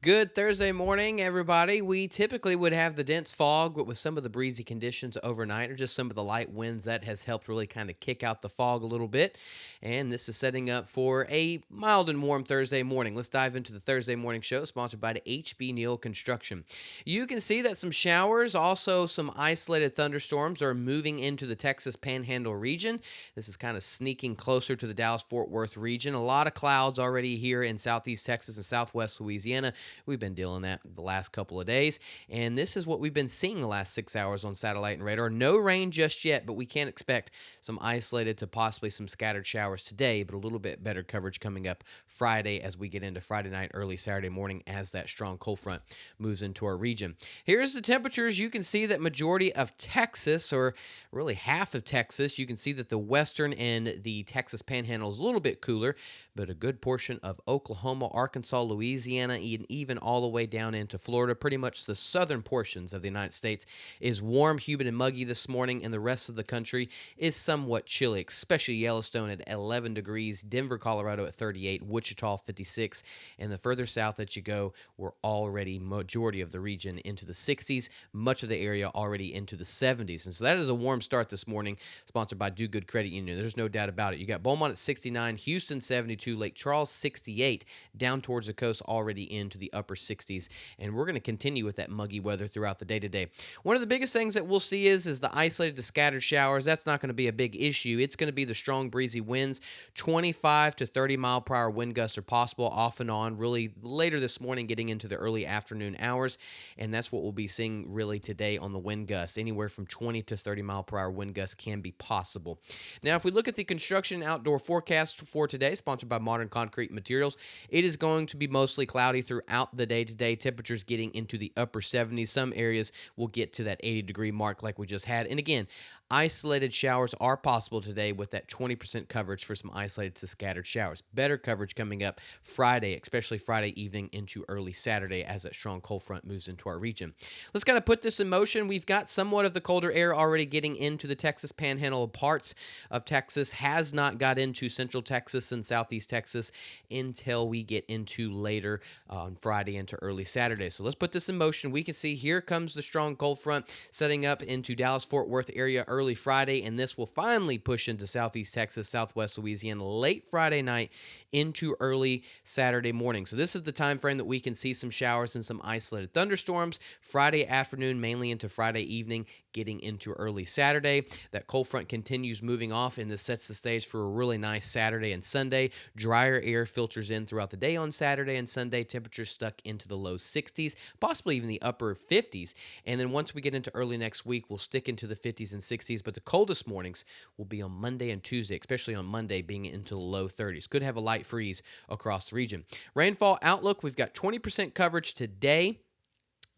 Good Thursday morning, everybody. We typically would have the dense fog, but with some of the breezy conditions overnight or just some of the light winds, that has helped really kind of kick out the fog a little bit. And this is setting up for a mild and warm Thursday morning. Let's dive into the Thursday morning show, sponsored by the HB Neal Construction. You can see that some showers, also some isolated thunderstorms, are moving into the Texas Panhandle region. This is kind of sneaking closer to the Dallas-Fort Worth region. A lot of clouds already here in southeast Texas and southwest Louisiana. We've been dealing that the last couple of days, and this is what we've been seeing the last 6 hours on satellite and radar. No rain just yet, but we can expect some isolated to possibly some scattered showers today, but a little bit better coverage coming up Friday as we get into Friday night, early Saturday morning as that strong cold front moves into our region. Here's the temperatures. You can see that majority of Texas, or really half of Texas, you can see that the western and the Texas Panhandle is a little bit cooler, but a good portion of Oklahoma, Arkansas, Louisiana, and even all the way down into Florida, pretty much the southern portions of the United States, is warm, humid, and muggy this morning, and the rest of the country is somewhat chilly, especially Yellowstone at 11 degrees, Denver, Colorado at 38, Wichita 56, and the further south that you go, we're already majority of the region into the 60s, much of the area already into the 70s, and so that is a warm start this morning, sponsored by Do Good Credit Union. There's no doubt about it. You got Beaumont at 69, Houston 72, Lake Charles 68, down towards the coast already into the upper 60s, and we're going to continue with that muggy weather throughout the day today. One of the biggest things that we'll see is the isolated to scattered showers. That's not going to be a big issue. It's going to be the strong breezy winds. 25 to 30 mile per hour wind gusts are possible off and on really later this morning, getting into the early afternoon hours, and that's what we'll be seeing really today on the wind gusts. Anywhere from 20 to 30 mile per hour wind gusts can be possible. Now, if we look at the construction outdoor forecast for today, sponsored by Modern Concrete Materials, it is going to be mostly cloudy throughout the day today. Temperatures getting into the upper 70s. Some areas will get to that 80-degree mark like we just had. And again, isolated showers are possible today with that 20% coverage for some isolated to scattered showers. Better coverage coming up Friday, especially Friday evening into early Saturday as that strong cold front moves into our region. Let's kind of put this in motion. We've got somewhat of the colder air already getting into the Texas Panhandle. Parts of Texas has not got into central Texas and southeast Texas until we get into later on Friday into early Saturday. So let's put this in motion. We can see here comes the strong cold front setting up into Dallas-Fort Worth area early Friday, and this will finally push into southeast Texas, southwest Louisiana late Friday night into early Saturday morning. So this is the time frame that we can see some showers and some isolated thunderstorms Friday afternoon, mainly into Friday evening, getting into early Saturday. That cold front continues moving off, and this sets the stage for a really nice Saturday and Sunday. Drier air filters in throughout the day on Saturday and Sunday. Temperatures stuck into the low 60s, possibly even the upper 50s. And then once we get into early next week, we'll stick into the 50s and 60s, but the coldest mornings will be on Monday and Tuesday, especially on Monday being into the low 30s. Could have a light freeze across the region. Rainfall outlook, we've got 20% coverage today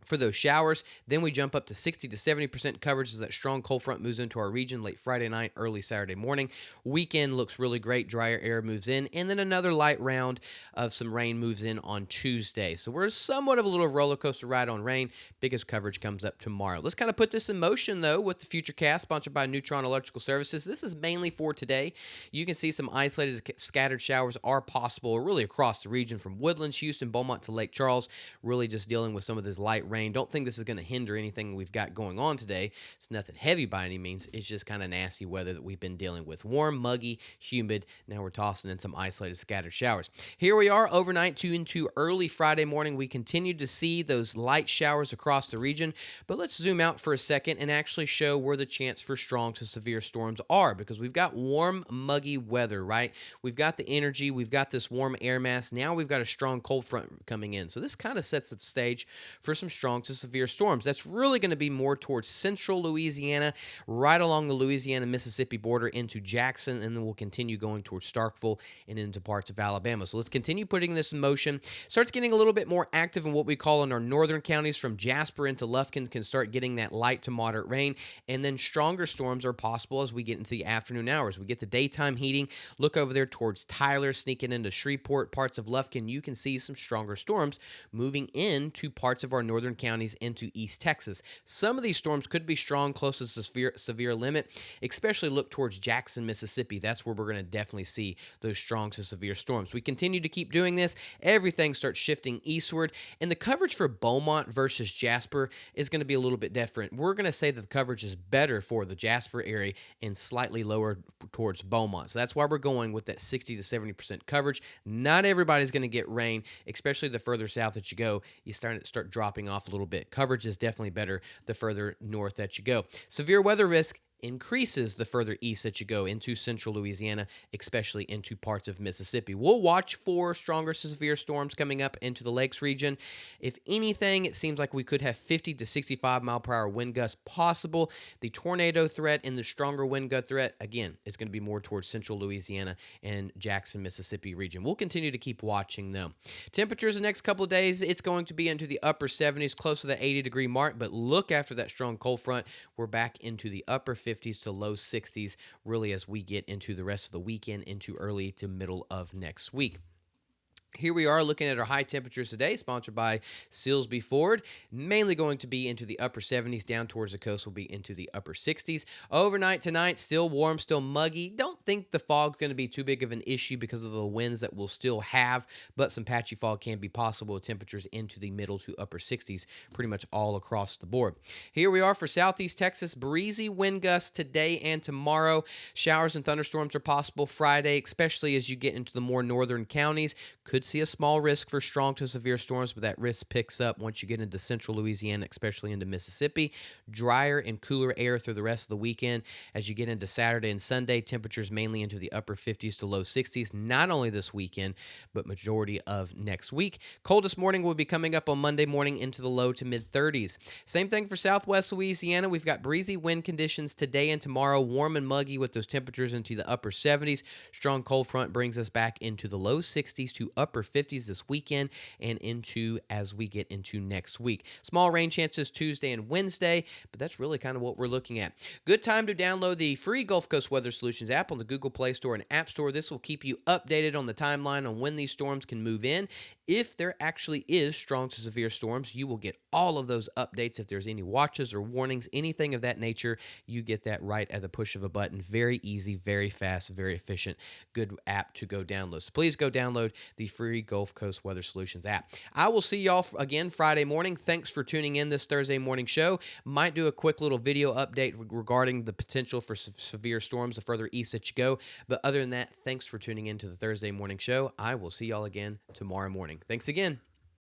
for those showers. Then we jump up to 60 to 70% coverage as that strong cold front moves into our region late Friday night, early Saturday morning. Weekend looks really great. Drier air moves in, and then another light round of some rain moves in on Tuesday. So we're somewhat of a little roller coaster ride on rain. Biggest coverage comes up tomorrow. Let's kind of put this in motion, though, with the Future Cast, sponsored by Neutron Electrical Services. This is mainly for today. You can see some isolated scattered showers are possible really across the region from Woodlands, Houston, Beaumont to Lake Charles. Really just dealing with some of this light rain. Don't think this is going to hinder anything we've got going on today. It's nothing heavy by any means. It's just kind of nasty weather that we've been dealing with. Warm, muggy, humid. Now we're tossing in some isolated scattered showers. Here we are overnight to into early Friday morning. We continue to see those light showers across the region, but let's zoom out for a second and actually show where the chance for strong to severe storms are, because we've got warm, muggy weather, right? We've got the energy. We've got this warm air mass. Now we've got a strong cold front coming in. So this kind of sets the stage for some strong to severe storms. That's really going to be more towards central Louisiana, right along the Louisiana-Mississippi border into Jackson, and then we'll continue going towards Starkville and into parts of Alabama. So let's continue putting this in motion. Starts getting a little bit more active in what we call in our northern counties from Jasper into Lufkin, can start getting that light to moderate rain, and then stronger storms are possible as we get into the afternoon hours. We get the daytime heating. Look over there towards Tyler, sneaking into Shreveport, parts of Lufkin. You can see some stronger storms moving into parts of our northern counties into East Texas. Some of these storms could be strong, close to the severe limit, especially look towards Jackson, Mississippi. That's where we're going to definitely see those strong to severe storms. We continue to keep doing this. Everything starts shifting eastward, and the coverage for Beaumont versus Jasper is going to be a little bit different. We're going to say that the coverage is better for the Jasper area and slightly lower towards Beaumont. So that's why we're going with that 60 to 70% coverage. Not everybody's going to get rain, especially the further south that you go. You start dropping off a little bit. Coverage is definitely better the further north that you go. Severe weather risk increases the further east that you go into central Louisiana, especially into parts of Mississippi. We'll watch for stronger severe storms coming up into the lakes region. If anything, it seems like we could have 50 to 65 mile per hour wind gusts possible. The tornado threat and the stronger wind gust threat, again, is going to be more towards central Louisiana and Jackson, Mississippi region. We'll continue to keep watching them. Temperatures the next couple of days, it's going to be into the upper 70s, close to the 80-degree mark, but look after that strong cold front, we're back into the upper 50s to low 60s, really, as we get into the rest of the weekend, into early to middle of next week. Here we are looking at our high temperatures today, sponsored by Silsby Ford. Mainly going to be into the upper 70s, down towards the coast will be into the upper 60s. Overnight tonight, still warm, still muggy. Don't think the fog's going to be too big of an issue because of the winds that we'll still have, but some patchy fog can be possible with temperatures into the middle to upper 60s pretty much all across the board. Here we are for southeast Texas. Breezy wind gusts today and tomorrow. Showers and thunderstorms are possible Friday, especially as you get into the more northern counties. Could see a small risk for strong to severe storms, but that risk picks up once you get into central Louisiana, especially into Mississippi. Drier and cooler air through the rest of the weekend. As you get into Saturday and Sunday, temperatures mainly into the upper 50s to low 60s, not only this weekend, but majority of next week. Coldest morning will be coming up on Monday morning into the low to mid 30s. Same thing for southwest Louisiana. We've got breezy wind conditions today and tomorrow, warm and muggy with those temperatures into the upper 70s. Strong cold front brings us back into the low 60s to upper 50s this weekend and into as we get into next week. Small rain chances Tuesday and Wednesday, but that's really kind of what we're looking at. Good time to download the free Gulf Coast Weather Solutions app on the Google Play Store and App Store. This will keep you updated on the timeline on when these storms can move in. If there actually is strong to severe storms, you will get all of those updates. If there's any watches or warnings, anything of that nature, you get that right at the push of a button. Very easy, very fast, very efficient. Good app to go download. So please go download the free Gulf Coast Weather Solutions app. I will see y'all again Friday morning. Thanks for tuning in this Thursday morning show. Might do a quick little video update regarding the potential for severe storms the further east that you go. But other than that, thanks for tuning in to the Thursday morning show. I will see y'all again tomorrow morning. Thanks again.